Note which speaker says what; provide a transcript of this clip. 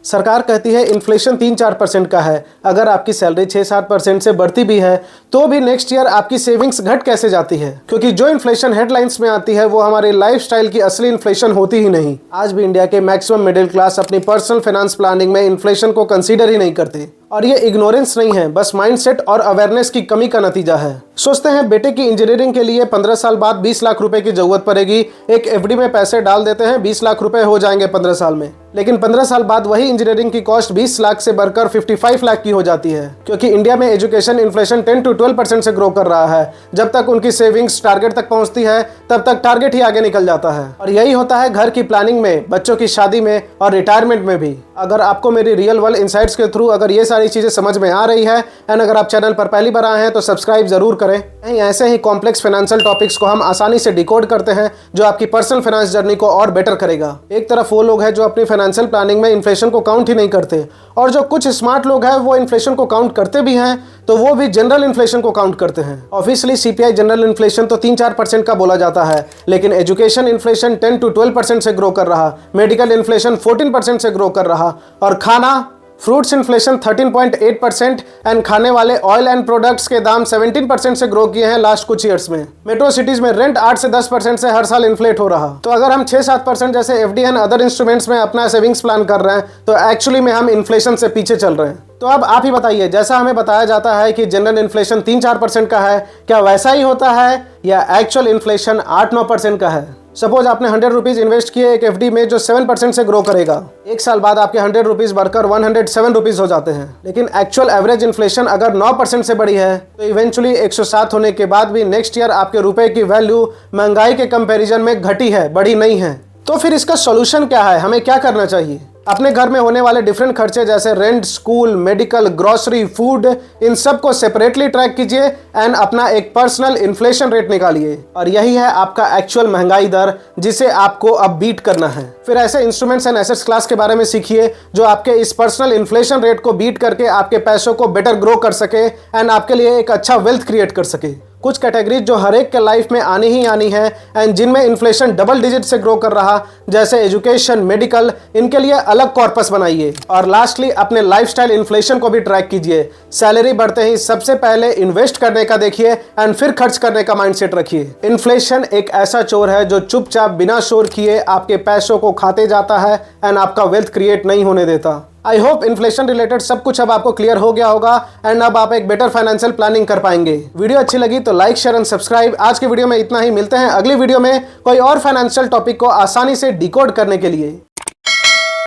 Speaker 1: सरकार कहती है इन्फ्लेशन 3-4% का है। अगर आपकी सैलरी 6-7% से बढ़ती भी है तो भी नेक्स्ट ईयर आपकी सेविंग्स घट कैसे जाती है, क्योंकि जो इन्फ्लेशन हेडलाइंस में आती है वो हमारे लाइफस्टाइल की असली इन्फ्लेशन होती ही नहीं। आज भी इंडिया के मैक्सिमम मिडिल क्लास अपनी पर्सनल फाइनेंस प्लानिंग में इन्फ्लेशन को कंसीडर ही नहीं करते, और ये इग्नोरेंस नहीं है, बस माइंडसेट और अवेयरनेस की कमी का नतीजा है। सोचते हैं बेटे की इंजीनियरिंग के लिए 15 साल बाद 20 लाख रुपए की जरूरत पड़ेगी, एक एफडी में पैसे डाल देते हैं, 20 लाख रुपए हो जाएंगे 15 साल में। लेकिन 15 साल बाद वही इंजीनियरिंग की कॉस्ट 20 लाख से बढ़कर 55 लाख की हो जाती है, क्योंकि इंडिया में एजुकेशन इन्फ्लेशन 10 to 12% से ग्रो कर रहा है। जब तक उनकी सेविंग्स टारगेट तक पहुंचती है तब तक टारगेट ही आगे निकल जाता है। और यही होता है घर की प्लानिंग में, बच्चों की शादी में और रिटायरमेंट में भी। अगर आपको मेरी रियल वर्ल्ड इनसाइट्स के थ्रू अगर ये सारी चीजें समझ में आ रही है एंड अगर आप चैनल पर पहली बार आए हैं तो सब्सक्राइब जरूर करें। ऐसे ही कॉम्प्लेक्स फाइनेंशियल टॉपिक्स को हम आसानी से डिकोड करते हैं जो आपकी पर्सनल फाइनेंस जर्नी को और बेटर करेगा। एक तरफ वो लोग हैं जो अपनी फाइनेंशियल प्लानिंग में इन्फ्लेशन को काउंट ही नहीं करते, और जो कुछ स्मार्ट लोग हैं वो इन्फ्लेशन को काउंट करते भी हैं तो वो भी जनरल इन्फ्लेशन को काउंट करते हैं। ऑब्वियसली सीपीआई जनरल इन्फ्लेशन तो 3-4% का बोला जाता है, लेकिन एजुकेशन इन्फ्लेशन 10 to 12% से ग्रो कर रहा, मेडिकल इन्फ्लेशन 14% से ग्रो कर रहा, और खाना फ्रूट्स इन्फ्लेशन 13.8% एंड खाने वाले ऑयल एंड प्रोडक्ट्स के दाम 17% से ग्रो किए हैं लास्ट कुछ ईयर्स में। मेट्रो सिटीज में रेंट 8 से 10% से हर साल इन्फ्लेट हो रहा। तो अगर हम 6-7% जैसे एफडी एंड अदर इंस्ट्रूमेंट्स में अपना सेविंग्स प्लान कर रहे हैं तो एक्चुअली में हम इन्फ्लेशन से पीछे चल रहे हैं। तो अब आप ही बताइए, जैसा हमें बताया जाता है कि जनरल इन्फ्लेशन 3-4% का है, क्या वैसा ही होता है या एक्चुअल इन्फ्लेशन 8-9% का है? सपोज आपने 100 रुपीज इन्वेस्ट किए एक एफडी में जो 7% से ग्रो करेगा। एक साल बाद आपके 100 रुपीज बढ़कर 107 रुपीज हो जाते हैं, लेकिन एक्चुअल एवरेज इन्फ्लेशन अगर 9% से बढ़ी है तो इवेंचुअली 107 होने के बाद भी नेक्स्ट ईयर आपके रुपए की वैल्यू महंगाई के कंपैरिजन में घटी है, बढ़ी नहीं है। तो फिर इसका सॉल्यूशन क्या है, हमें क्या करना चाहिए? अपने घर में होने वाले डिफरेंट खर्चे जैसे rent, school, medical, grocery, food, इन सब को सेपरेटली ट्रैक कीजिए एंड अपना एक पर्सनल इन्फ्लेशन रेट निकालिए, और यही है आपका एक्चुअल महंगाई दर जिसे आपको अब बीट करना है। फिर ऐसे इंस्ट्रूमेंट्स एंड एसेट्स क्लास के बारे में सीखिए जो आपके इस पर्सनल इन्फ्लेशन रेट को बीट करके आपके पैसों को बेटर ग्रो कर सके एंड आपके लिए एक अच्छा वेल्थ क्रिएट कर सके। कुछ कैटेगरीज जो हर एक के लाइफ में आनी ही आनी है एंड जिनमें इन्फ्लेशन डबल डिजिट से ग्रो कर रहा, जैसे एजुकेशन, मेडिकल, इनके लिए अलग कॉर्पस बनाइए। और लास्टली अपने लाइफस्टाइल इन्फ्लेशन को भी ट्रैक कीजिए। सैलरी बढ़ते ही सबसे पहले इन्वेस्ट करने का देखिए एंड फिर खर्च करने का माइंडसेट रखिए। इन्फ्लेशन एक ऐसा चोर है जो चुपचाप बिना शोर किए आपके पैसों को खाते जाता है एंड आपका वेल्थ क्रिएट नहीं होने देता। आई होप इन्फ्लेशन रिलेटेड सब कुछ अब आपको क्लियर हो गया होगा एंड अब आप एक बेटर फाइनेंशियल प्लानिंग कर पाएंगे। वीडियो अच्छी लगी तो लाइक, शेयर एंड सब्सक्राइब। आज के वीडियो में इतना ही, मिलते हैं अगली वीडियो में कोई और फाइनेंशियल टॉपिक को आसानी से डिकोड करने के लिए।